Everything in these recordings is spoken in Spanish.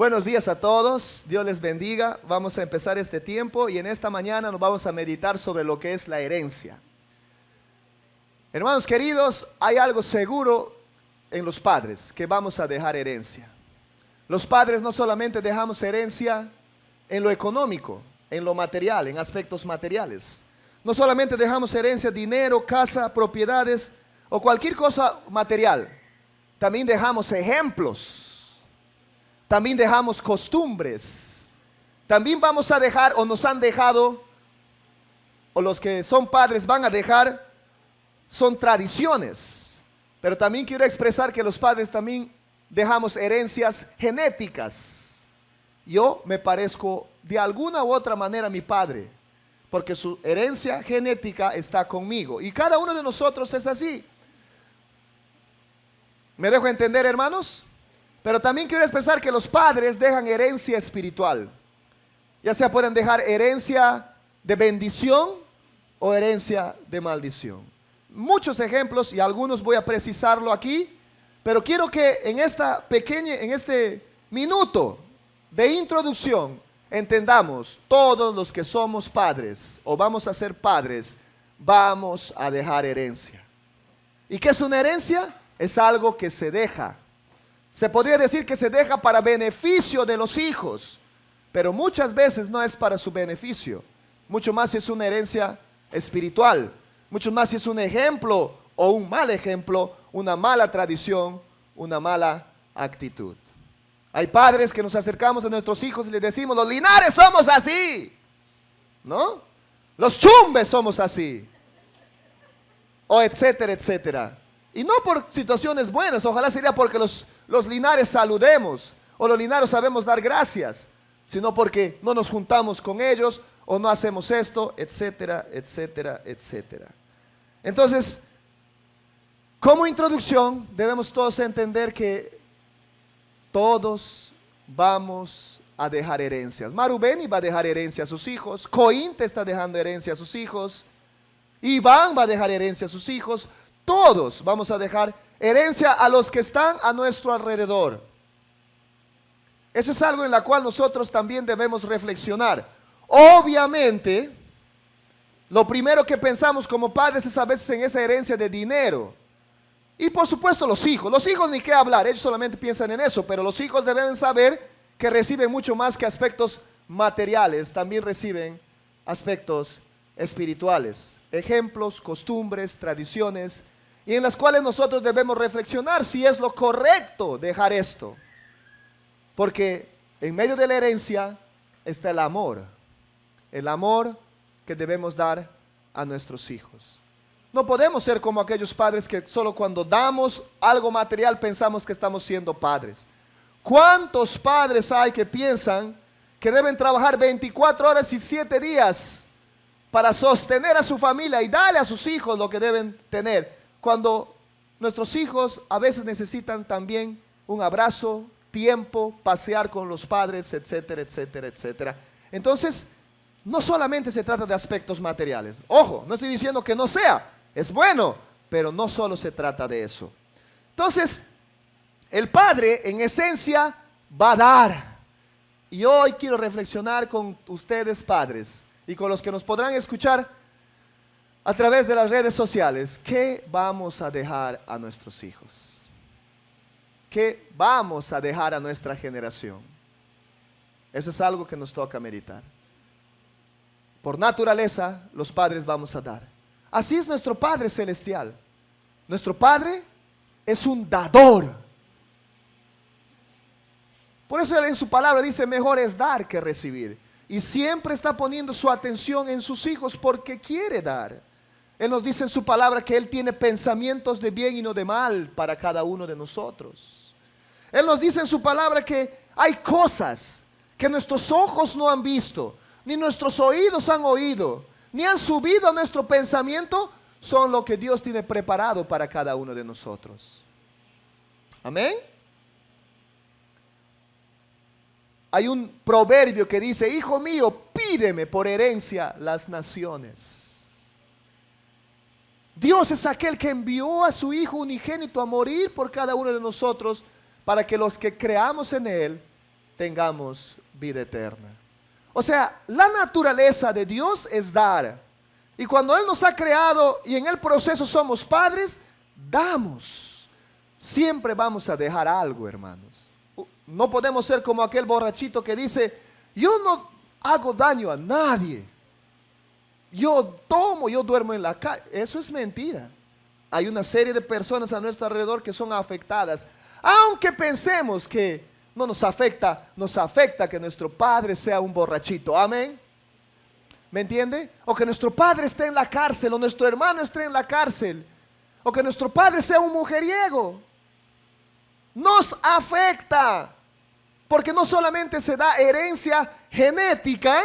Buenos días a todos, Dios les bendiga. Vamos a empezar este tiempo y en esta mañana nos vamos a meditar sobre lo que es la herencia. Hermanos queridos, hay algo seguro en los padres, que vamos a dejar herencia. Los padres no solamente dejamos herencia en lo económico, en lo material, en aspectos materiales. No solamente dejamos herencia, dinero, casa, propiedades o cualquier cosa material. También dejamos ejemplos. También dejamos costumbres. También vamos a dejar, o nos han dejado, o los que son padres van a dejar, son tradiciones. Pero también quiero expresar que los padres también dejamos herencias genéticas. Yo me parezco de alguna u otra manera a mi padre, porque su herencia genética está conmigo. Y cada uno de nosotros es así. ¿Me dejo entender, hermanos? Pero también quiero expresar que los padres dejan herencia espiritual. Ya sea pueden dejar herencia de bendición o herencia de maldición. Muchos ejemplos y algunos voy a precisarlo aquí, pero quiero que en este minuto de introducción entendamos, todos los que somos padres o vamos a ser padres, vamos a dejar herencia. ¿Y qué es una herencia? Es algo que se deja. Se podría decir que se deja para beneficio de los hijos, pero muchas veces no es para su beneficio. Mucho más si es una herencia espiritual, mucho más si es un ejemplo o un mal ejemplo, una mala tradición, una mala actitud. Hay padres que nos acercamos a nuestros hijos y les decimos, los Linares somos así, ¿no? Los Chumbes somos así, o etcétera, etcétera. Y no por situaciones buenas, ojalá sería porque los Linares saludemos, o los Linares sabemos dar gracias, sino porque no nos juntamos con ellos, o no hacemos esto, etcétera, etcétera, etcétera. Entonces, como introducción, debemos todos entender que todos vamos a dejar herencias. Marubeni va a dejar herencia a sus hijos, Cointe está dejando herencia a sus hijos, Iván va a dejar herencia a sus hijos. Todos vamos a dejar herencia a los que están a nuestro alrededor. Eso es algo en la cual nosotros también debemos reflexionar. Obviamente, lo primero que pensamos como padres es a veces en esa herencia de dinero. Y por supuesto los hijos ni qué hablar, ellos solamente piensan en eso, pero los hijos deben saber que reciben mucho más que aspectos materiales, también reciben aspectos espirituales, ejemplos, costumbres, tradiciones, y en las cuales nosotros debemos reflexionar si es lo correcto dejar esto. Porque en medio de la herencia está el amor que debemos dar a nuestros hijos. No podemos ser como aquellos padres que solo cuando damos algo material pensamos que estamos siendo padres. ¿Cuántos padres hay que piensan que deben trabajar 24 horas y 7 días para sostener a su familia y darle a sus hijos lo que deben tener, cuando nuestros hijos a veces necesitan también un abrazo, tiempo, pasear con los padres, etcétera, etcétera, etcétera? Entonces, no solamente se trata de aspectos materiales. Ojo, no estoy diciendo que no sea, es bueno, pero no solo se trata de eso. Entonces, el padre en esencia va a dar. Y hoy quiero reflexionar con ustedes padres y con los que nos podrán escuchar a través de las redes sociales. ¿Qué vamos a dejar a nuestros hijos? ¿Qué vamos a dejar a nuestra generación? Eso es algo que nos toca meditar. Por naturaleza, los padres vamos a dar. Así es nuestro Padre Celestial. Nuestro Padre es un dador. Por eso Él en su palabra dice, mejor es dar que recibir. Y siempre está poniendo su atención en sus hijos porque quiere dar. Él nos dice en su palabra que Él tiene pensamientos de bien y no de mal para cada uno de nosotros. Él nos dice en su palabra que hay cosas que nuestros ojos no han visto, ni nuestros oídos han oído, ni han subido a nuestro pensamiento, son lo que Dios tiene preparado para cada uno de nosotros. Amén. Hay un proverbio que dice, hijo mío, pídeme por herencia las naciones. Dios es aquel que envió a su Hijo unigénito a morir por cada uno de nosotros para que los que creamos en Él tengamos vida eterna. O sea, la naturaleza de Dios es dar. Y cuando Él nos ha creado y en el proceso somos padres, damos. Siempre vamos a dejar algo, hermanos. No podemos ser como aquel borrachito que dice, yo no hago daño a nadie. Yo tomo, yo duermo en la calle. Eso es mentira. Hay una serie de personas a nuestro alrededor que son afectadas. Aunque pensemos que no nos afecta que nuestro padre sea un borrachito. Amén. ¿Me entiende? O que nuestro padre esté en la cárcel, o nuestro hermano esté en la cárcel, o que nuestro padre sea un mujeriego. Nos afecta, porque no solamente se da herencia genética,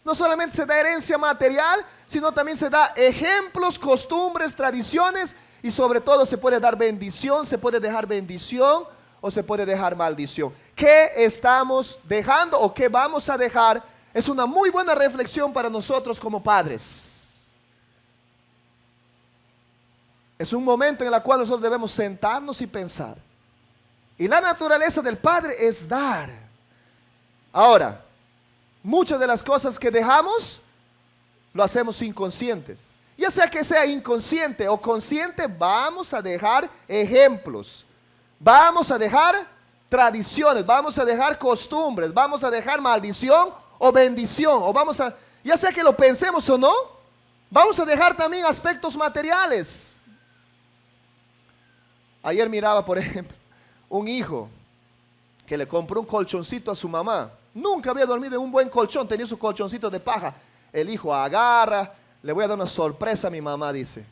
no solamente se da herencia material, sino también se da ejemplos, costumbres, tradiciones, y sobre todo se puede dar bendición, se puede dejar bendición o se puede dejar maldición. ¿Qué estamos dejando o qué vamos a dejar? Es una muy buena reflexión para nosotros como padres. Es un momento en el cual nosotros debemos sentarnos y pensar. Y la naturaleza del Padre es dar. Ahora, muchas de las cosas que dejamos, lo hacemos inconscientes. Ya sea inconsciente o consciente, vamos a dejar ejemplos. Vamos a dejar tradiciones, vamos a dejar costumbres, vamos a dejar maldición o bendición. O ya sea que lo pensemos o no, vamos a dejar también aspectos materiales. Ayer miraba, por ejemplo, un hijo que le compró un colchoncito a su mamá. Nunca había dormido en un buen colchón, tenía su colchoncito de paja. El hijo agarra, le voy a dar una sorpresa a mi mamá, dice.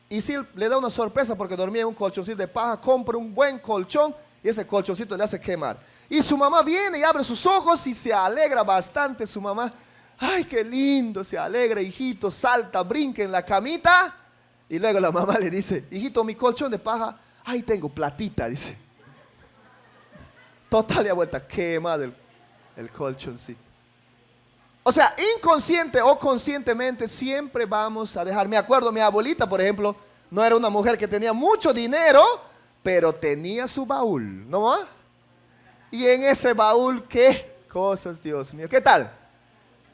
Y si le da una sorpresa porque dormía en un colchoncito de paja, compra un buen colchón y ese colchoncito le hace quemar. Y su mamá viene y abre sus ojos y se alegra bastante su mamá. Ay, qué lindo, se alegra, hijito, salta, brinca en la camita. Y luego la mamá le dice, hijito, mi colchón de paja, ay, tengo platita, dice. Total, ya vuelta, quemado el colchoncito. O sea, inconsciente o conscientemente siempre vamos a dejar. Me acuerdo, mi abuelita, por ejemplo, no era una mujer que tenía mucho dinero, pero tenía su baúl, ¿no? Y en ese baúl, ¿qué cosas, Dios mío? ¿Qué tal?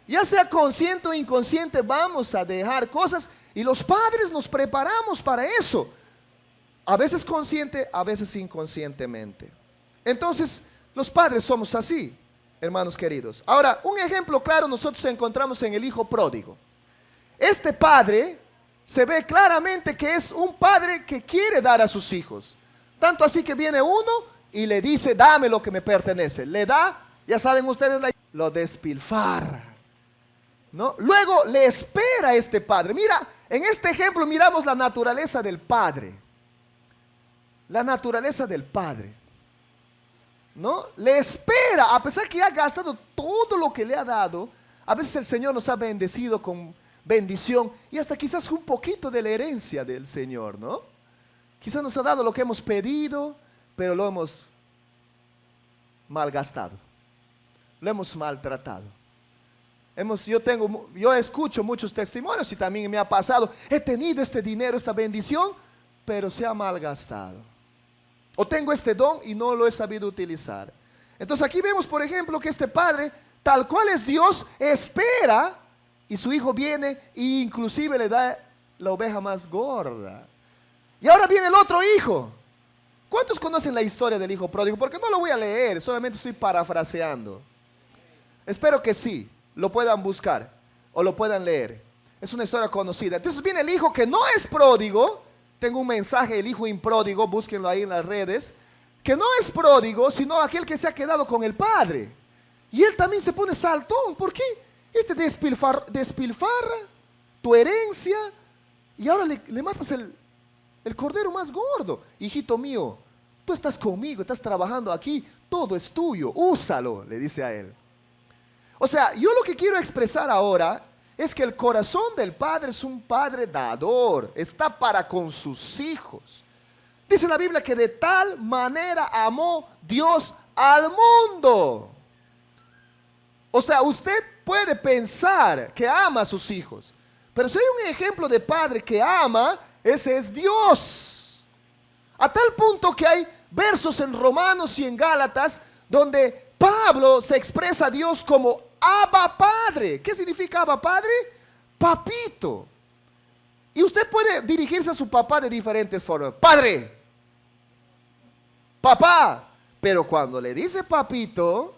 Ya sea consciente o inconsciente, vamos a dejar cosas y los padres nos preparamos para eso. A veces consciente, a veces inconscientemente. Entonces, los padres somos así, hermanos queridos. Ahora, un ejemplo claro nosotros encontramos en el hijo pródigo. Este padre se ve claramente que es un padre que quiere dar a sus hijos. Tanto así que viene uno y le dice, dame lo que me pertenece. Le da, ya saben ustedes, lo despilfarra, ¿no? Luego le espera a este padre. Mira, en este ejemplo miramos la naturaleza del padre. La naturaleza del padre, ¿no? Le espera, a pesar que ya ha gastado todo lo que le ha dado. A veces el Señor nos ha bendecido con bendición y hasta quizás un poquito de la herencia del Señor, ¿no? Quizás nos ha dado lo que hemos pedido, pero lo hemos malgastado, lo hemos maltratado. Yo escucho muchos testimonios y también me ha pasado, he tenido este dinero, esta bendición, pero se ha malgastado. O tengo este don y no lo he sabido utilizar. Entonces aquí vemos, por ejemplo, que este padre, tal cual es Dios, espera y su hijo viene e inclusive le da la oveja más gorda. Y ahora viene el otro hijo. ¿Cuántos conocen la historia del hijo pródigo? Porque no lo voy a leer, solamente estoy parafraseando. Espero que sí, lo puedan buscar o lo puedan leer. Es una historia conocida. Entonces viene el hijo que no es pródigo. Tengo un mensaje, el hijo impródigo, búsquenlo ahí en las redes, que no es pródigo, sino aquel que se ha quedado con el padre. Y él también se pone saltón. ¿Por qué? Este despilfarra tu herencia y ahora le matas el cordero más gordo. Hijito mío, tú estás conmigo, estás trabajando aquí, todo es tuyo, úsalo, le dice a él. O sea, yo lo que quiero expresar ahora es que el corazón del padre es un padre dador, está para con sus hijos. Dice la Biblia que de tal manera amó Dios al mundo. O sea, usted puede pensar que ama a sus hijos, pero si hay un ejemplo de padre que ama, ese es Dios. A tal punto que hay versos en Romanos y en Gálatas donde Pablo se expresa a Dios como Abba Padre. ¿Qué significa Abba Padre? Papito. Y usted puede dirigirse a su papá de diferentes formas. Padre, papá. Pero cuando le dice papito,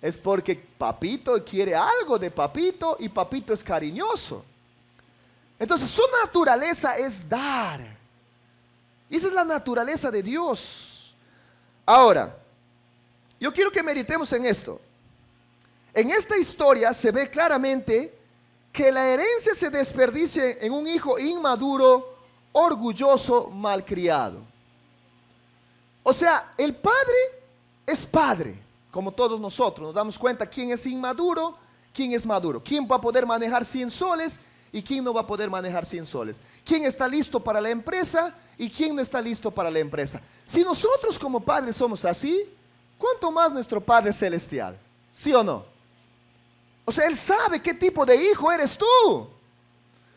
es porque papito quiere algo de papito y papito es cariñoso. Entonces su naturaleza es dar. Y esa es la naturaleza de Dios. Ahora, yo quiero que meditemos en esto. En esta historia se ve claramente que la herencia se desperdicia en un hijo inmaduro, orgulloso, malcriado. O sea, el padre es padre, como todos nosotros. Nos damos cuenta quién es inmaduro, quién es maduro. Quién va a poder manejar 100 soles y quién no va a poder manejar 100 soles. Quién está listo para la empresa y quién no está listo para la empresa. Si nosotros como padres somos así, ¿cuánto más nuestro Padre Celestial? ¿Sí o no? O sea, Él sabe qué tipo de hijo eres tú.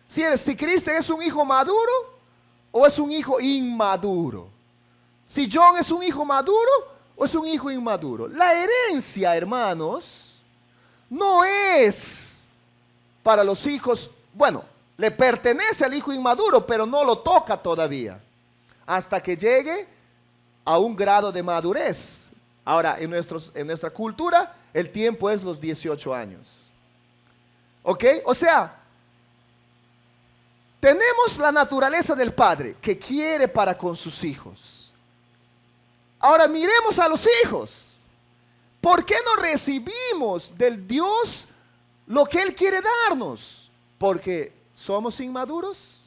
Si Cristian es un hijo maduro o es un hijo inmaduro. Si John es un hijo maduro o es un hijo inmaduro. La herencia, hermanos, no es para los hijos, bueno, le pertenece al hijo inmaduro, pero no lo toca todavía, hasta que llegue a un grado de madurez. Ahora, en nuestra cultura, el tiempo es los 18 años. ¿Ok? O sea, tenemos la naturaleza del Padre que quiere para con sus hijos. Ahora miremos a los hijos. ¿Por qué no recibimos del Dios lo que Él quiere darnos? ¿Porque somos inmaduros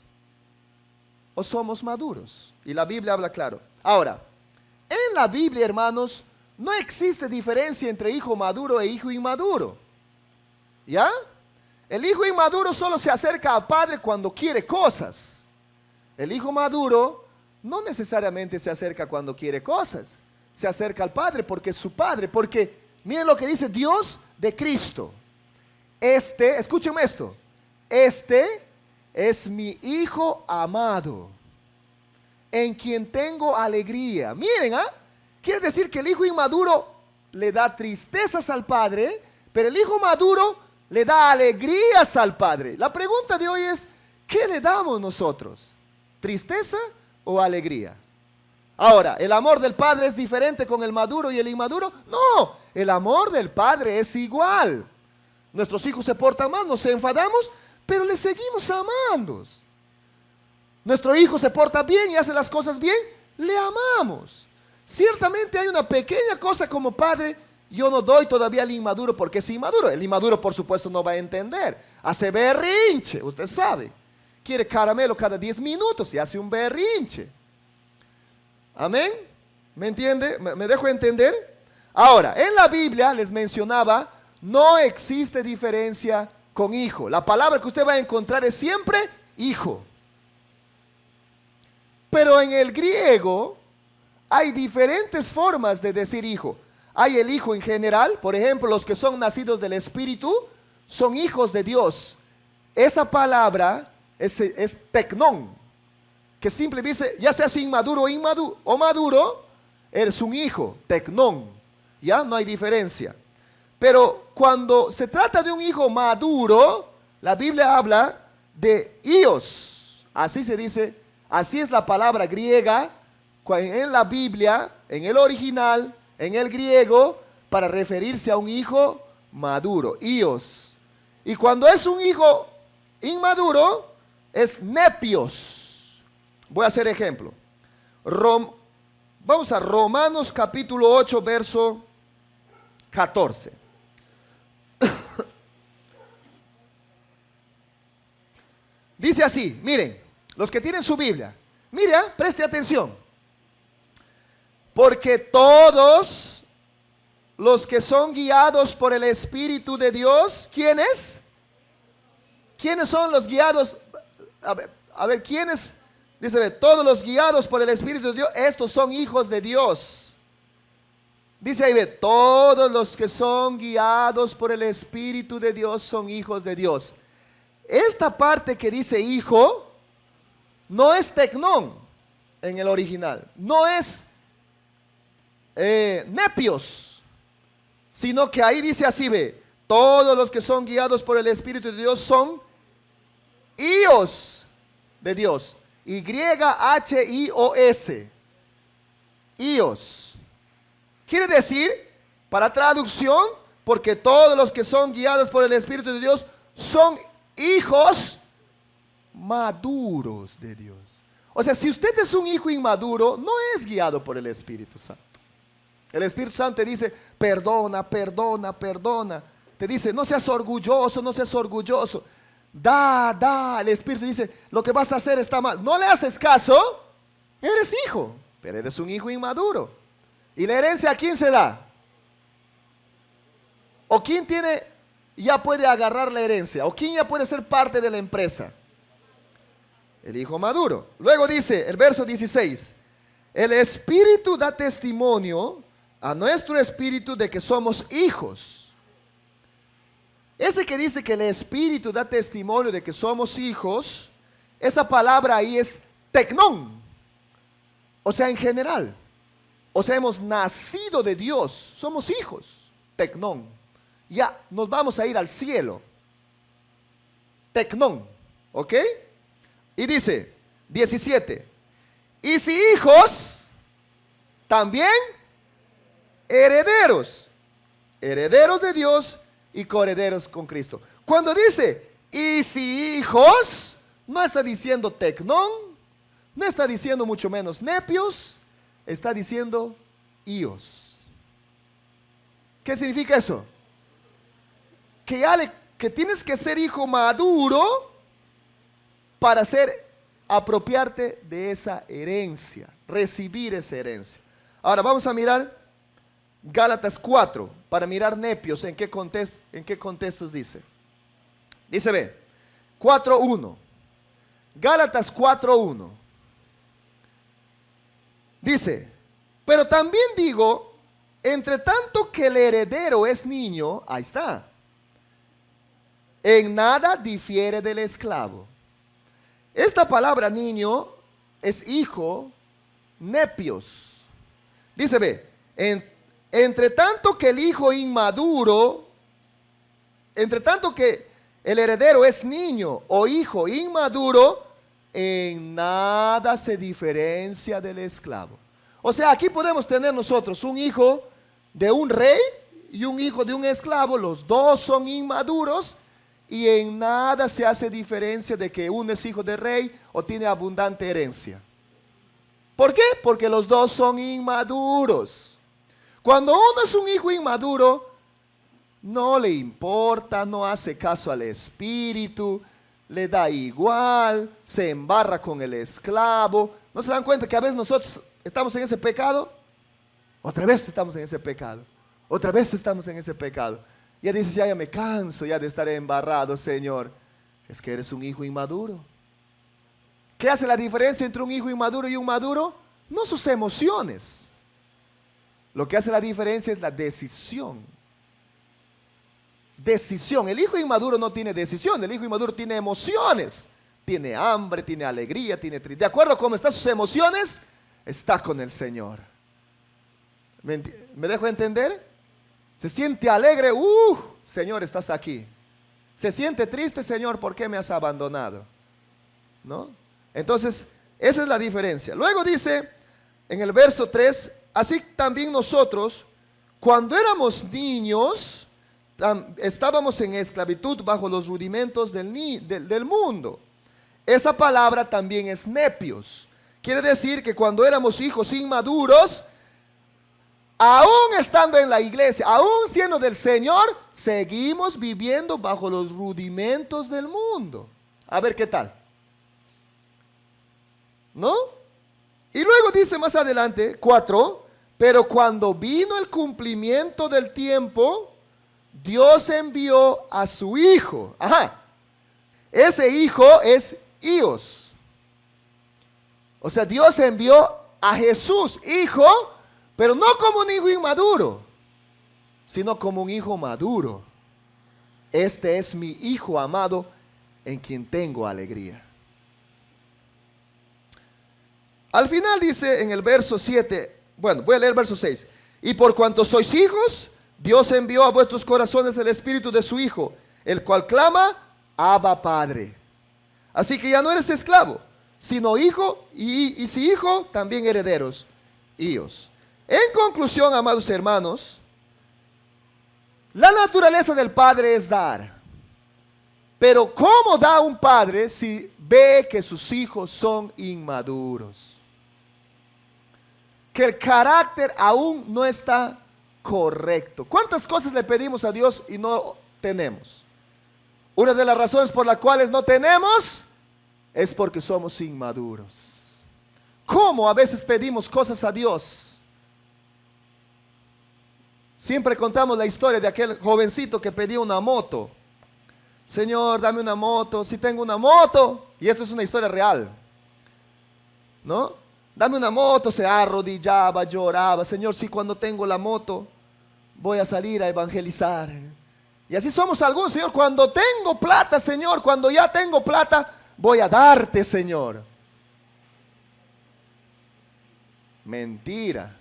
o somos maduros? Y la Biblia habla claro. Ahora, en la Biblia, hermanos, no existe diferencia entre hijo maduro e hijo inmaduro. ¿Ya? El hijo inmaduro solo se acerca al padre cuando quiere cosas. El hijo maduro no necesariamente se acerca cuando quiere cosas. Se acerca al padre porque es su padre. Porque miren lo que dice Dios de Cristo. Escúchenme esto. Este es mi hijo amado, en quien tengo alegría. Miren, quiere decir que el hijo inmaduro le da tristezas al padre, pero el hijo maduro le da alegrías al padre. La pregunta de hoy es, ¿qué le damos nosotros? ¿Tristeza o alegría? Ahora, ¿el amor del padre es diferente con el maduro y el inmaduro? No, el amor del padre es igual. Nuestros hijos se portan mal, nos enfadamos, pero les seguimos amando. Nuestro hijo se porta bien y hace las cosas bien, le amamos. Ciertamente hay una pequeña cosa como padre, yo no doy todavía al inmaduro porque es inmaduro. El inmaduro por supuesto no va a entender. Hace berrinche, usted sabe. Quiere caramelo cada 10 minutos y hace un berrinche. Amén. ¿Me entiende? ¿Me dejo entender? Ahora, en la Biblia les mencionaba, no existe diferencia con hijo. La palabra que usted va a encontrar es siempre hijo. Pero en el griego hay diferentes formas de decir hijo. Hay el hijo en general, por ejemplo, los que son nacidos del Espíritu son hijos de Dios. Esa palabra es tecnón, que simple dice, ya seas inmaduro o maduro, eres un hijo, tecnón. Ya no hay diferencia. Pero cuando se trata de un hijo maduro, la Biblia habla de ios. Así se dice, así es la palabra griega en la Biblia, en el original, en el griego, para referirse a un hijo maduro, ios. Y cuando es un hijo inmaduro, es nepios. Voy a hacer ejemplo. Vamos a Romanos capítulo 8, verso 14. Dice así, miren, los que tienen su Biblia, mira, preste atención. Porque todos los que son guiados por el Espíritu de Dios, ¿quiénes? ¿Quiénes son los guiados? A ver, ¿quiénes? Dice, todos los guiados por el Espíritu de Dios, estos son hijos de Dios. Dice ahí, todos los que son guiados por el Espíritu de Dios son hijos de Dios. Esta parte que dice hijo, no es tecnón en el original, no es nepios, sino que ahí dice así, ve, todos los que son guiados por el Espíritu de Dios son hijos de Dios. Y-H-I-O-S. Hijos. Quiere decir, para traducción, porque todos los que son guiados por el Espíritu de Dios son hijos maduros de Dios. O sea, si usted es un hijo inmaduro, no es guiado por el Espíritu Santo. El Espíritu Santo te dice, perdona, perdona, perdona. Te dice, no seas orgulloso, no seas orgulloso. Da. El Espíritu dice, lo que vas a hacer está mal. No le haces caso, eres hijo, pero eres un hijo inmaduro. ¿Y la herencia a quién se da? ¿O quién ya puede agarrar la herencia? ¿O quién ya puede ser parte de la empresa? El hijo maduro. Luego dice el verso 16, el Espíritu da testimonio a nuestro espíritu de que somos hijos. Ese que dice que el Espíritu da testimonio de que somos hijos, esa palabra ahí es tecnón. O sea, en general. O sea, hemos nacido de Dios, somos hijos. Tecnón. Ya nos vamos a ir al cielo. Tecnón. ¿Ok? Y dice, 17, y si hijos, también herederos, herederos de Dios y coherederos con Cristo. Cuando dice, y si hijos, no está diciendo tecnón, no está diciendo mucho menos nepios, está diciendo hijos. ¿Qué significa eso? Que tienes que ser hijo maduro para apropiarte de esa herencia, recibir esa herencia. Ahora vamos a mirar Gálatas 4, para mirar nepios, en qué contextos dice. Dice, ve, 4.1, Gálatas 4.1, dice, pero también digo, entre tanto que el heredero es niño, ahí está, en nada difiere del esclavo. Esta palabra niño es hijo, nepios. Dice, ve, entre tanto que el hijo inmaduro, entre tanto que el heredero es niño o hijo inmaduro, en nada se diferencia del esclavo. O sea, aquí podemos tener nosotros un hijo de un rey y un hijo de un esclavo, los dos son inmaduros, y en nada se hace diferencia de que uno es hijo de rey o tiene abundante herencia. ¿Por qué? Porque los dos son inmaduros. Cuando uno es un hijo inmaduro, no le importa, no hace caso al espíritu, le da igual, se embarra con el esclavo. ¿No se dan cuenta que a veces nosotros estamos en ese pecado? Otra vez estamos en ese pecado. Otra vez estamos en ese pecado. Ya dices, ya me canso ya de estar embarrado, Señor. Es que eres un hijo inmaduro. ¿Qué hace la diferencia entre un hijo inmaduro y un maduro? No sus emociones. Lo que hace la diferencia es la decisión. Decisión. El hijo inmaduro no tiene decisión. El hijo inmaduro tiene emociones. Tiene hambre, tiene alegría, tiene tristeza. De acuerdo a cómo están sus emociones, está con el Señor. ¿Me dejo entender? Se siente alegre, Señor, estás aquí. Se siente triste, Señor, ¿por qué me has abandonado? ¿No? Entonces, esa es la diferencia. Luego dice, en el verso 3, así también nosotros, cuando éramos niños, estábamos en esclavitud bajo los rudimentos del mundo. Esa palabra también es nepios. Quiere decir que cuando éramos hijos inmaduros, aún estando en la iglesia, aún siendo del Señor, seguimos viviendo bajo los rudimentos del mundo. A ver qué tal. ¿No? Y luego dice más adelante, 4, pero cuando vino el cumplimiento del tiempo, Dios envió a su Hijo. Ajá. Ese Hijo es Hijos. O sea, Dios envió a Jesús, Hijo, pero no como un hijo inmaduro, sino como un hijo maduro. Este es mi Hijo amado, en quien tengo alegría. Al final dice en el verso 7, bueno, voy a leer el verso 6. Y por cuanto sois hijos, Dios envió a vuestros corazones el Espíritu de su Hijo, el cual clama, Abba Padre. Así que ya no eres esclavo, sino hijo, y si hijo, también herederos, hijos. En conclusión, amados hermanos, la naturaleza del Padre es dar. Pero ¿cómo da un padre si ve que sus hijos son inmaduros? Que el carácter aún no está correcto. ¿Cuántas cosas le pedimos a Dios y no tenemos? Una de las razones por las cuales no tenemos es porque somos inmaduros. ¿Cómo a veces pedimos cosas a Dios? Siempre contamos la historia de aquel jovencito que pedía una moto. Señor, dame una moto. Si tengo una moto, y esto es una historia real, ¿no? Dame una moto, se arrodillaba, lloraba. Señor, si cuando tengo la moto voy a salir a evangelizar. Y así somos algunos, Señor. Cuando tengo plata, Señor, cuando ya tengo plata, voy a darte, Señor. Mentira.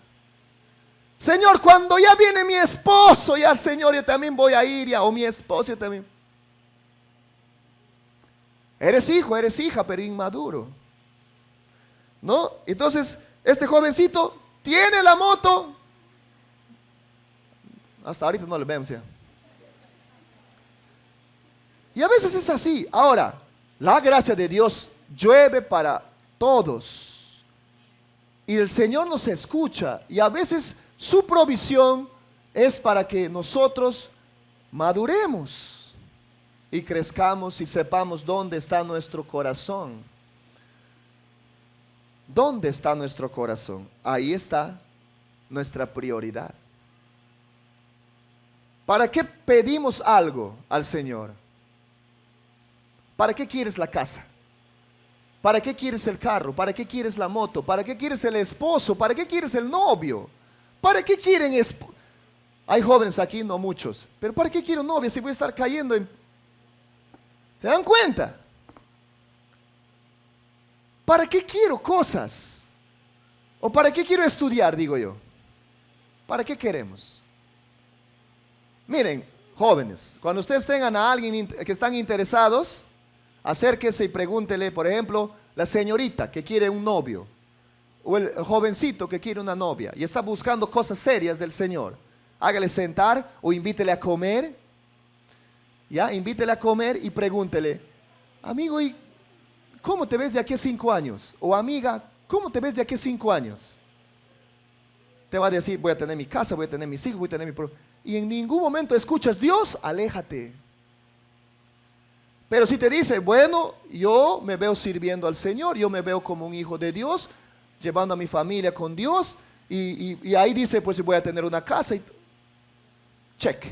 Señor, cuando ya viene mi esposo, ya Señor, yo también voy a ir, ya, o mi esposo, yo también. Eres hijo, eres hija, pero inmaduro, ¿no? Entonces, este jovencito tiene la moto. Hasta ahorita no le vemos ya. Y a veces es así. Ahora, la gracia de Dios llueve para todos. Y el Señor nos escucha. Y a veces su provisión es para que nosotros maduremos y crezcamos y sepamos dónde está nuestro corazón. ¿Dónde está nuestro corazón? Ahí está nuestra prioridad. ¿Para qué pedimos algo al Señor? ¿Para qué quieres la casa? ¿Para qué quieres el carro? ¿Para qué quieres la moto? ¿Para qué quieres el esposo? ¿Para qué quieres el novio? ¿Para qué quieren Hay jóvenes aquí, no muchos, pero ¿para qué quiero novia si voy a estar cayendo en... ¿Se dan cuenta? ¿Para qué quiero cosas? ¿O para qué quiero estudiar, digo yo? ¿Para qué queremos? Miren, jóvenes, cuando ustedes tengan a alguien que están interesados, acérquese y pregúntele, por ejemplo, la señorita que quiere un novio, o el jovencito que quiere una novia y está buscando cosas serias del Señor. Hágale sentar o invítele a comer. Ya, invítele a comer y pregúntele, amigo, ¿y cómo te ves de aquí a 5 años? O amiga, ¿cómo te ves de aquí a 5 años? Te va a decir, voy a tener mi casa, voy a tener mis hijos, voy a tener y en ningún momento escuchas, Dios, aléjate. Pero si te dice, bueno, yo me veo sirviendo al Señor, yo me veo como un hijo de Dios, llevando a mi familia con Dios, y ahí dice, pues voy a tener una casa, y check.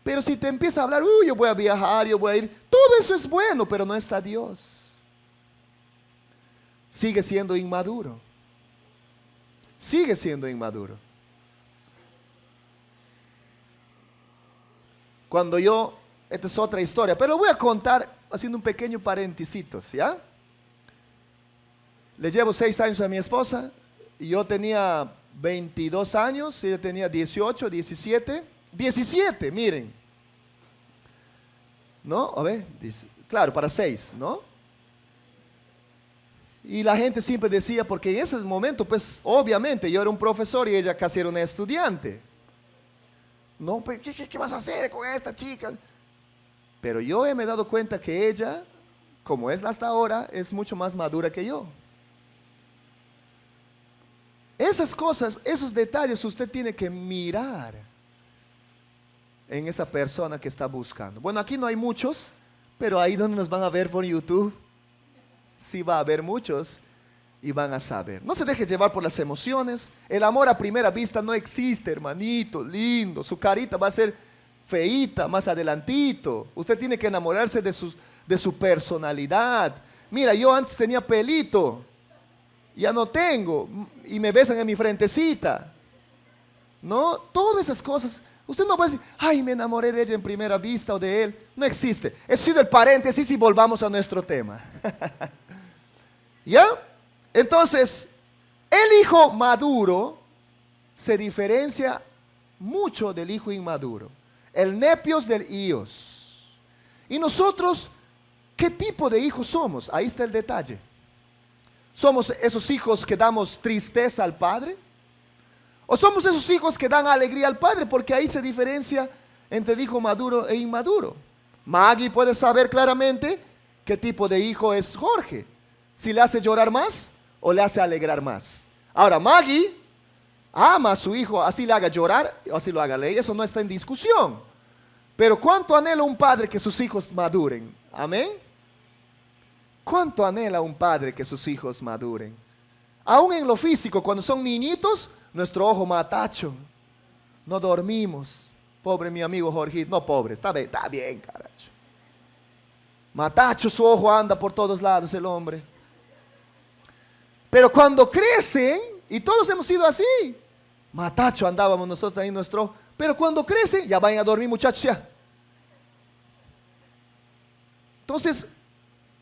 Pero si te empieza a hablar, yo voy a viajar, yo voy a ir, todo eso es bueno, pero no está Dios. Sigue siendo inmaduro. Sigue siendo inmaduro. Cuando esta es otra historia, pero lo voy a contar haciendo un pequeño paréntesis, ¿ya? Le llevo 6 años a mi esposa, y yo tenía 22 años, ella tenía 18, 17, miren. ¿No? A ver, claro, para 6, ¿no? Y la gente siempre decía, porque en ese momento, pues, obviamente, yo era un profesor y ella casi era una estudiante. No, pues, ¿qué vas a hacer con esta chica? Pero yo me he dado cuenta que ella, como es hasta ahora, es mucho más madura que yo. Esas cosas, esos detalles usted tiene que mirar en esa persona que está buscando. Bueno, aquí no hay muchos, pero ahí donde nos van a ver por YouTube, sí va a haber muchos y van a saber. No se deje llevar por las emociones. El amor a primera vista no existe, hermanito, lindo. Su carita va a ser feíta más adelantito. Usted tiene que enamorarse de su personalidad. Mira, yo antes tenía pelito, ya no tengo, y me besan en mi frentecita. No, todas esas cosas. Usted no va a decir, ay, me enamoré de ella en primera vista o de él. No existe. He sido el paréntesis y volvamos a nuestro tema. ¿Ya? Entonces, el hijo maduro se diferencia mucho del hijo inmaduro. El nepios del ios. Y nosotros, ¿qué tipo de hijos somos? Ahí está el detalle. ¿Somos esos hijos que damos tristeza al padre? ¿O somos esos hijos que dan alegría al padre? Porque ahí se diferencia entre el hijo maduro e inmaduro. Maggie puede saber claramente qué tipo de hijo es Jorge. Si le hace llorar más o le hace alegrar más. Ahora, Maggie ama a su hijo, así le haga llorar o así lo haga leer. Eso no está en discusión. Pero ¿cuánto anhela un padre que sus hijos maduren? Amén. ¿Cuánto anhela un padre que sus hijos maduren? Aún en lo físico, cuando son niñitos, nuestro ojo matacho. No dormimos. Pobre mi amigo Jorgito. No, pobre, está bien, carajo. Matacho, su ojo anda por todos lados el hombre. Pero cuando crecen, y todos hemos sido así, matacho andábamos nosotros ahí nuestro. Pero cuando crecen, ya vayan a dormir, muchachos, ya. Entonces,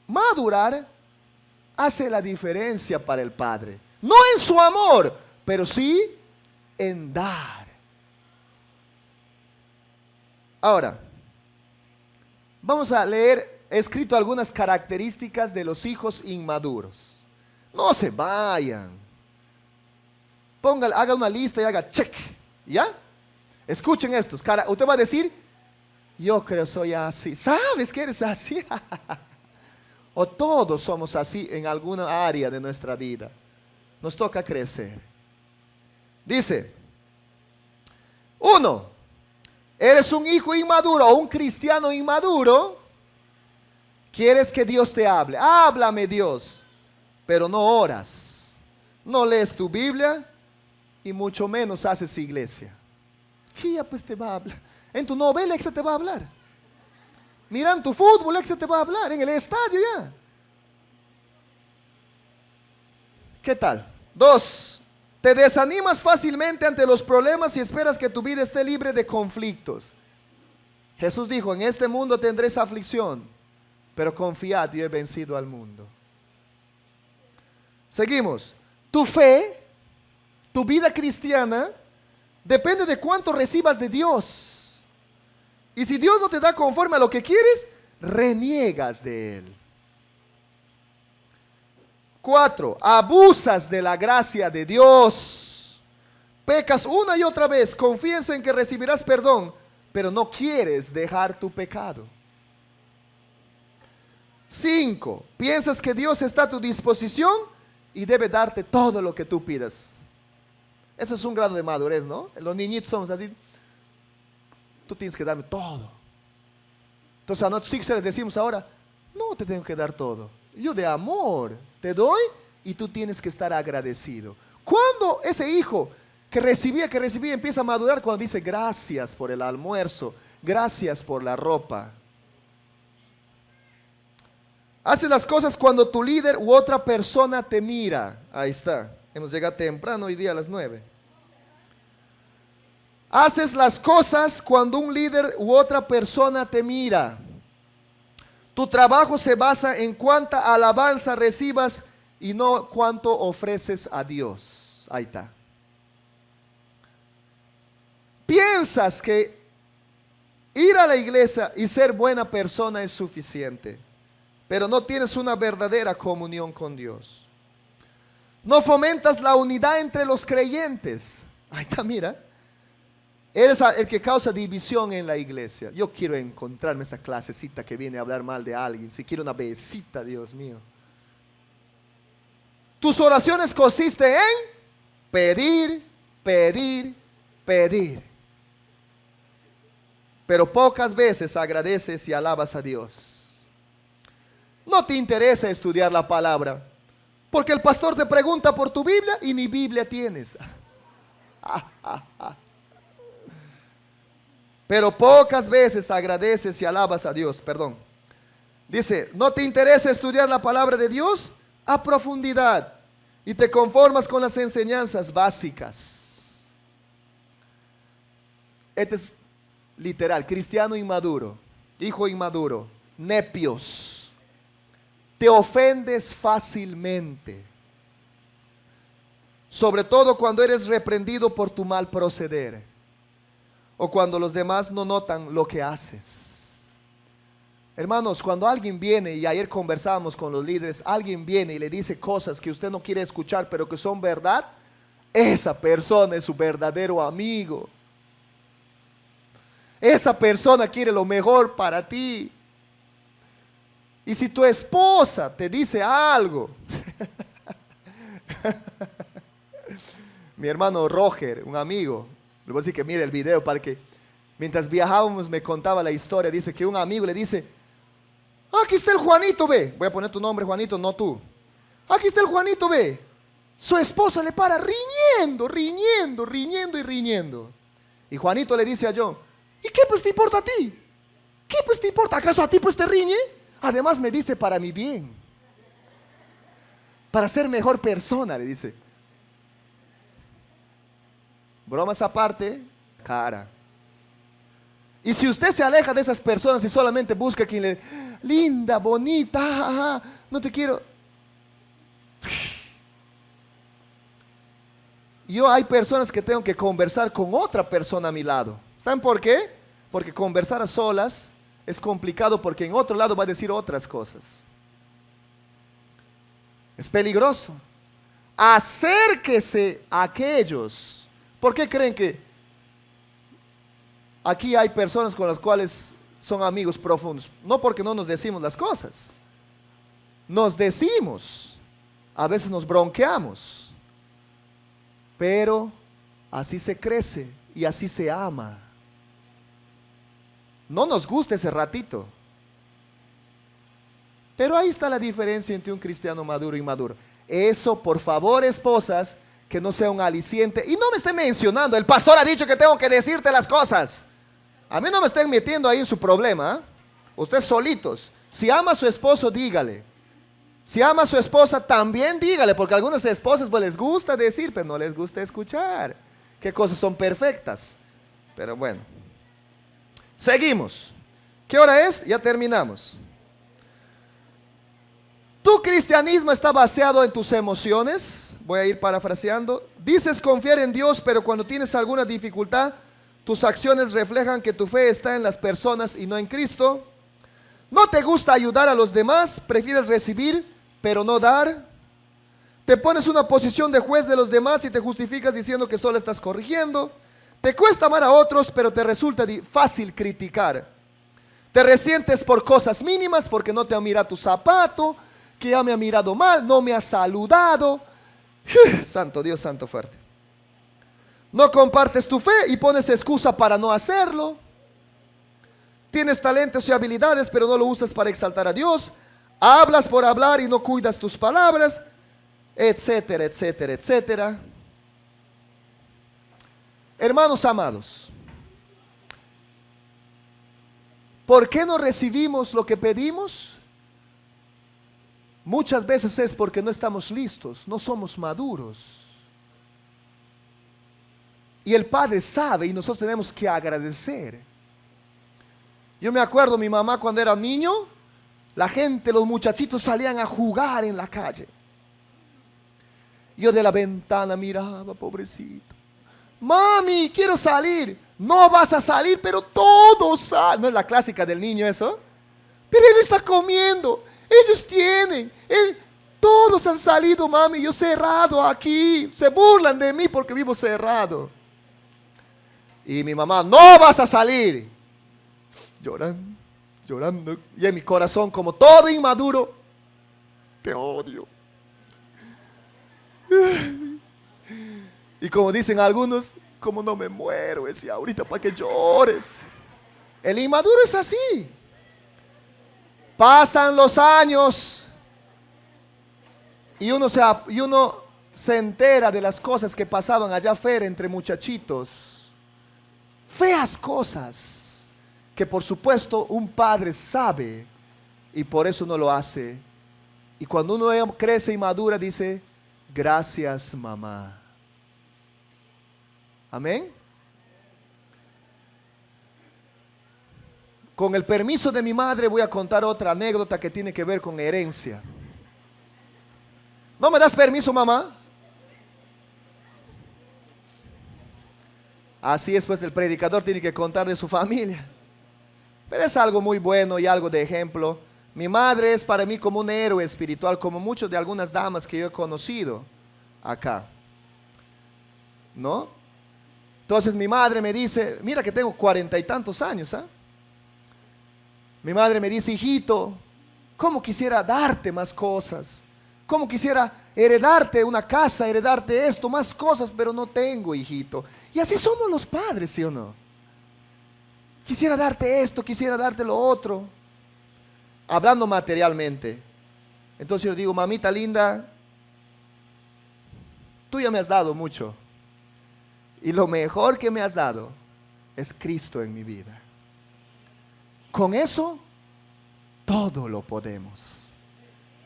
madurar hace la diferencia para el padre. No en su amor, pero sí en dar. Ahora, vamos a leer, he escrito algunas características de los hijos inmaduros. No se vayan. Haga una lista y haga check. ¿Ya? Escuchen estos. Usted va a decir, yo creo soy así. ¿Sabes que eres así? O todos somos así en alguna área de nuestra vida. Nos toca crecer. Dice, 1, eres un hijo inmaduro o un cristiano inmaduro. Quieres que Dios te hable. Háblame, Dios. Pero no oras. No lees tu Biblia y mucho menos haces iglesia. Y ya pues te va a hablar. En tu novela Exa te va a hablar. Miran tu fútbol Exa te va a hablar. En el estadio ya. ¿Qué tal? 2, te desanimas fácilmente ante los problemas y esperas que tu vida esté libre de conflictos. Jesús dijo, en este mundo tendréis aflicción, pero confiad, yo he vencido al mundo. Seguimos. Tu fe, tu vida cristiana, depende de cuánto recibas de Dios. Y si Dios no te da conforme a lo que quieres, reniegas de Él. 4, abusas de la gracia de Dios. Pecas una y otra vez, confías en que recibirás perdón, pero no quieres dejar tu pecado. 5, piensas que Dios está a tu disposición y debe darte todo lo que tú pidas. Eso es un grado de madurez, ¿no? Los niñitos somos así. Tú tienes que darme todo. Entonces a nuestros hijos les decimos ahora, no te tengo que dar todo. Yo de amor te doy y tú tienes que estar agradecido. Cuando ese hijo que recibía empieza a madurar, cuando dice gracias por el almuerzo, gracias por la ropa. Haces las cosas cuando tu líder u otra persona te mira. Ahí está. Hemos llegado temprano hoy día a las 9. Haces las cosas cuando un líder u otra persona te mira. Tu trabajo se basa en cuánta alabanza recibas y no cuánto ofreces a Dios. Ahí está. Piensas que ir a la iglesia y ser buena persona es suficiente, pero no tienes una verdadera comunión con Dios. No fomentas la unidad entre los creyentes. Ahí está, mira. Eres el que causa división en la iglesia. Yo quiero encontrarme esa clasecita que viene a hablar mal de alguien. Si quiero una besita, Dios mío. Tus oraciones consisten en pedir, pedir, pedir. Pero pocas veces agradeces y alabas a Dios. No te interesa estudiar la palabra, porque el pastor te pregunta por tu Biblia y ni Biblia tienes. Pero pocas veces agradeces y alabas a Dios. Perdón. Dice, no te interesa estudiar la palabra de Dios a profundidad y te conformas con las enseñanzas básicas. Este es literal, cristiano inmaduro, hijo inmaduro, nepios. Te ofendes fácilmente, sobre todo cuando eres reprendido por tu mal proceder. o cuando los demás no notan lo que haces. Hermanos, cuando alguien viene, y ayer conversábamos con los líderes, alguien viene y le dice cosas que usted no quiere escuchar, pero que son verdad, esa persona es su verdadero amigo. Esa persona quiere lo mejor para ti. Y si tu esposa te dice algo, mi hermano Roger, un amigo, le voy a decir que mire el video para que mientras viajábamos me contaba la historia. Dice que un amigo le dice: aquí está el Juanito, ve. Voy a poner tu nombre, Juanito, no tú. Aquí está el Juanito, ve. Su esposa le para riñendo. Y Juanito le dice a John: ¿y qué pues te importa a ti? ¿Qué pues te importa? ¿Acaso a ti pues te riñe? Además me dice para mi bien, para ser mejor persona, le dice. Bromas aparte, cara. Y si usted se aleja de esas personas y solamente busca a quien le... linda, bonita, no te quiero. Yo hay personas que tengo que conversar con otra persona a mi lado. ¿Saben por qué? Porque conversar a solas es complicado, porque en otro lado va a decir otras cosas. Es peligroso. Acérquese a aquellos. ¿Por qué creen que aquí hay personas con las cuales son amigos profundos? No porque no nos decimos las cosas. Nos decimos. A veces nos bronqueamos. Pero así se crece y así se ama. No nos gusta ese ratito. Pero ahí está la diferencia entre un cristiano maduro e inmaduro. Eso, por favor, esposas, que no sea un aliciente. Y no me estén mencionando, el pastor ha dicho que tengo que decirte las cosas. A mí no me estén metiendo ahí en su problema, ¿eh? Ustedes solitos. Si ama a su esposo, dígale. Si ama a su esposa, también dígale, porque a algunas esposas pues les gusta decir, pero no les gusta escuchar. ¿Qué cosas son perfectas? Pero bueno. Seguimos. ¿Qué hora es? Ya terminamos. ¿Tu cristianismo está basado en tus emociones? Voy a ir parafraseando. Dices confiar en Dios, pero cuando tienes alguna dificultad, tus acciones reflejan que tu fe está en las personas y no en Cristo. ¿No te gusta ayudar a los demás? ¿Prefieres recibir, pero no dar? ¿Te pones una posición de juez de los demás y te justificas diciendo que solo estás corrigiendo? ¿Te cuesta amar a otros, pero te resulta fácil criticar? ¿Te resientes por cosas mínimas, porque no te ha mirado tu zapato, que ya me ha mirado mal, no me ha saludado? Santo Dios, santo fuerte. ¿No compartes tu fe y pones excusa para no hacerlo? ¿Tienes talentos y habilidades, pero no lo usas para exaltar a Dios? ¿Hablas por hablar y no cuidas tus palabras? Etcétera, etcétera, etcétera. Hermanos amados, ¿por qué no recibimos lo que pedimos? Muchas veces es porque no estamos listos, no somos maduros. Y el Padre sabe y nosotros tenemos que agradecer. Yo me acuerdo, mi mamá cuando era niño, la gente, los muchachitos salían a jugar en la calle. Yo de la ventana miraba, pobrecito. Mami, quiero salir. No vas a salir, pero todos salen. ¿No es la clásica del niño eso? Pero él está comiendo. Ellos tienen. Todos han salido, mami. Yo cerrado aquí. Se burlan de mí porque vivo cerrado. Y mi mamá: no vas a salir. Llorando, llorando. Y en mi corazón, como todo inmaduro: te odio. Y como dicen algunos, como no me muero, decía, ahorita para que llores. El inmaduro es así. Pasan los años y uno se entera de las cosas que pasaban allá afuera entre muchachitos. Feas cosas que por supuesto un padre sabe y por eso no lo hace. Y cuando uno crece y madura dice: gracias, mamá. Amén. Con el permiso de mi madre voy a contar otra anécdota que tiene que ver con herencia. ¿No me das permiso, mamá? Así es, pues el predicador tiene que contar de su familia. Pero es algo muy bueno y algo de ejemplo. Mi madre es para mí como un héroe espiritual, como muchas de algunas damas que yo he conocido acá, ¿no? Entonces mi madre me dice, mira que tengo 40 y tantos años, ¿ah? Mi madre me dice, hijito, ¿cómo quisiera darte más cosas? ¿Cómo quisiera heredarte una casa, heredarte esto, más cosas, pero no tengo, hijito? Y así somos los padres, ¿sí o no? Quisiera darte esto, quisiera darte lo otro. Hablando materialmente. Entonces yo digo, mamita linda, tú ya me has dado mucho. Y lo mejor que me has dado es Cristo en mi vida. Con eso, todo lo podemos.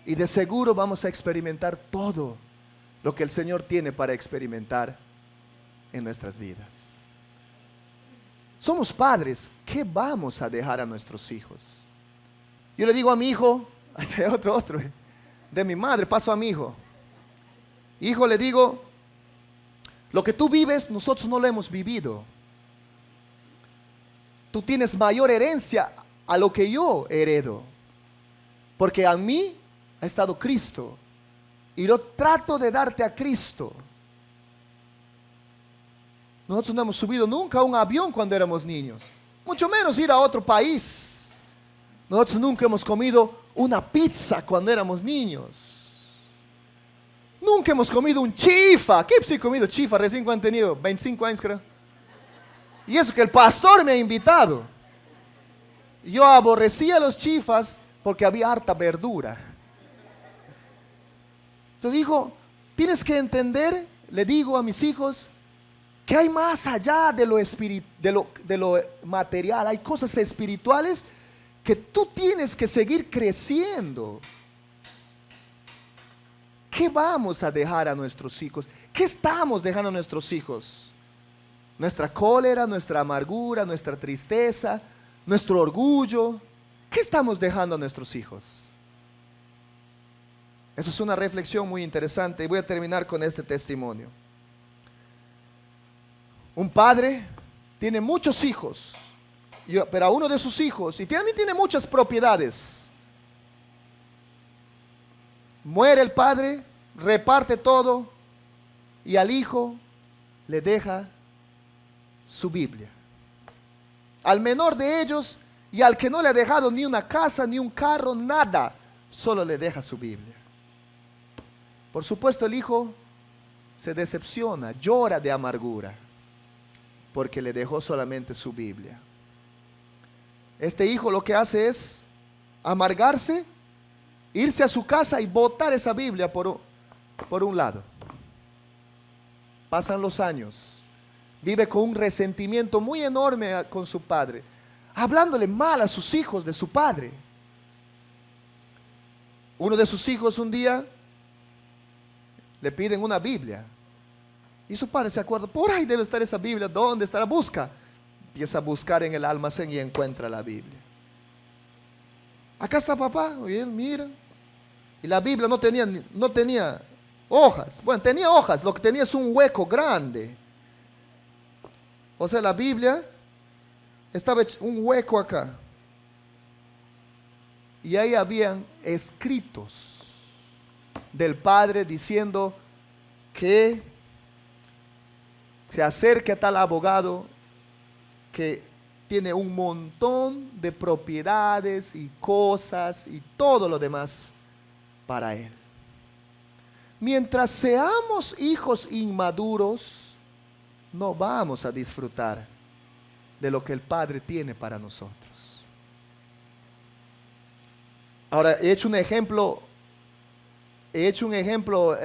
Y de seguro vamos a experimentar todo lo que el Señor tiene para experimentar en nuestras vidas. Somos padres, ¿qué vamos a dejar a nuestros hijos? Yo le digo a mi hijo, otro, de mi madre, paso a mi hijo. Hijo, le digo, lo que tú vives, nosotros no lo hemos vivido. Tú tienes mayor herencia a lo que yo heredo. Porque a mí ha estado Cristo. Y yo trato de darte a Cristo. Nosotros no hemos subido nunca a un avión cuando éramos niños. Mucho menos ir a otro país. Nosotros nunca hemos comido una pizza cuando éramos niños. Nunca hemos comido un chifa. ¿Qué he comido chifa recién cuando he tenido? 25 años creo. Y eso que el pastor me ha invitado. Yo aborrecía los chifas porque había harta verdura. Entonces dijo, tienes que entender, le digo a mis hijos, que hay más allá de lo material. Hay cosas espirituales que tú tienes que seguir creciendo. ¿Qué vamos a dejar a nuestros hijos? ¿Qué estamos dejando a nuestros hijos? Nuestra cólera, nuestra amargura, nuestra tristeza, nuestro orgullo. ¿Qué estamos dejando a nuestros hijos? Esa es una reflexión muy interesante y voy a terminar con este testimonio. Un padre tiene muchos hijos, pero a uno de sus hijos, y también tiene muchas propiedades. Muere el padre, reparte todo y al hijo le deja su Biblia. Al menor de ellos y al que no le ha dejado ni una casa, ni un carro, nada, solo le deja su Biblia. Por supuesto el hijo se decepciona, llora de amargura, porque le dejó solamente su Biblia. Este hijo lo que hace es amargarse, irse a su casa y botar esa Biblia por un lado. Pasan los años, vive con un resentimiento muy enorme con su padre, hablándole mal a sus hijos de su padre. Uno de sus hijos un día le piden una Biblia y su padre se acuerda, por ahí debe estar esa Biblia, ¿dónde estará? Busca. Empieza a buscar en el almacén y encuentra la Biblia. Acá está papá, y él mira, y la Biblia no tenía hojas. Bueno, tenía hojas, lo que tenía es un hueco grande. O sea, la Biblia estaba hecho un hueco acá. Y ahí habían escritos del padre diciendo que se acerque a tal abogado que tiene un montón de propiedades y cosas y todo lo demás para él. Mientras seamos hijos inmaduros, no vamos a disfrutar de lo que el Padre tiene para nosotros. Ahora, he hecho un ejemplo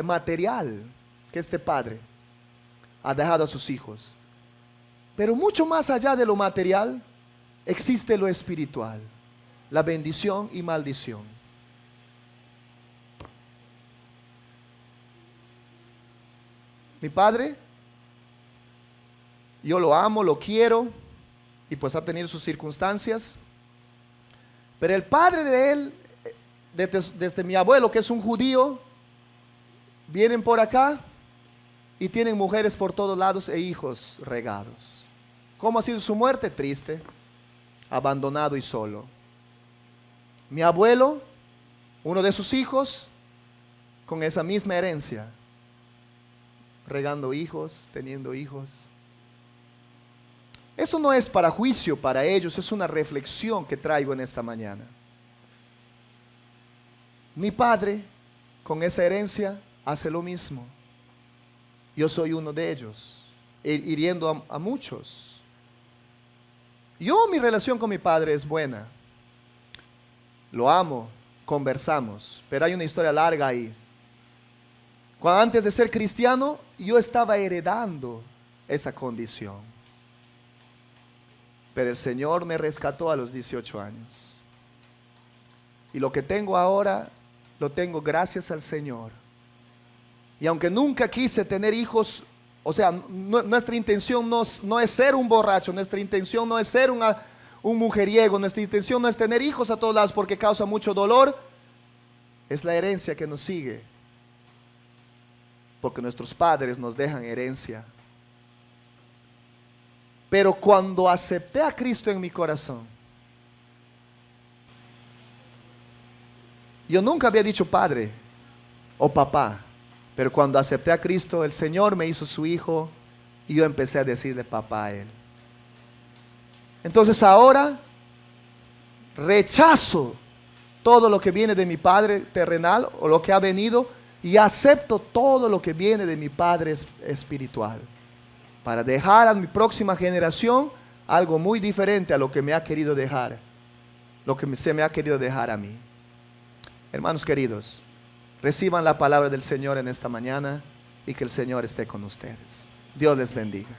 material que este padre ha dejado a sus hijos. Pero mucho más allá de lo material, existe lo espiritual, la bendición y maldición. Mi padre, yo lo amo, lo quiero, y pues ha tenido sus circunstancias. Pero el padre de él, desde mi abuelo, que es un judío, vienen por acá y tienen mujeres por todos lados e hijos regados. ¿Cómo ha sido su muerte? Triste, abandonado y solo. Mi abuelo, uno de sus hijos, con esa misma herencia, regando hijos, teniendo hijos. Eso no es para juicio para ellos, es una reflexión que traigo en esta mañana. Mi padre, con esa herencia, hace lo mismo. Yo soy uno de ellos, hiriendo a muchos. Mi relación con mi padre es buena. Lo amo, conversamos, pero hay una historia larga ahí. Cuando antes de ser cristiano, yo estaba heredando esa condición. Pero el Señor me rescató a los 18 años. Y lo que tengo ahora, lo tengo gracias al Señor. Y aunque nunca quise tener hijos, o sea, nuestra intención no es ser un borracho, nuestra intención no es ser un mujeriego, nuestra intención no es tener hijos a todos lados porque causa mucho dolor. Es la herencia que nos sigue. Porque nuestros padres nos dejan herencia. Pero cuando acepté a Cristo en mi corazón, yo nunca había dicho padre o papá, pero cuando acepté a Cristo, el Señor me hizo su hijo y yo empecé a decirle papá a Él. Entonces ahora rechazo todo lo que viene de mi padre terrenal o lo que ha venido y acepto todo lo que viene de mi padre espiritual, para dejar a mi próxima generación algo muy diferente a lo que me ha querido dejar, lo que se me ha querido dejar a mí. Hermanos queridos, reciban la palabra del Señor en esta mañana y que el Señor esté con ustedes. Dios les bendiga.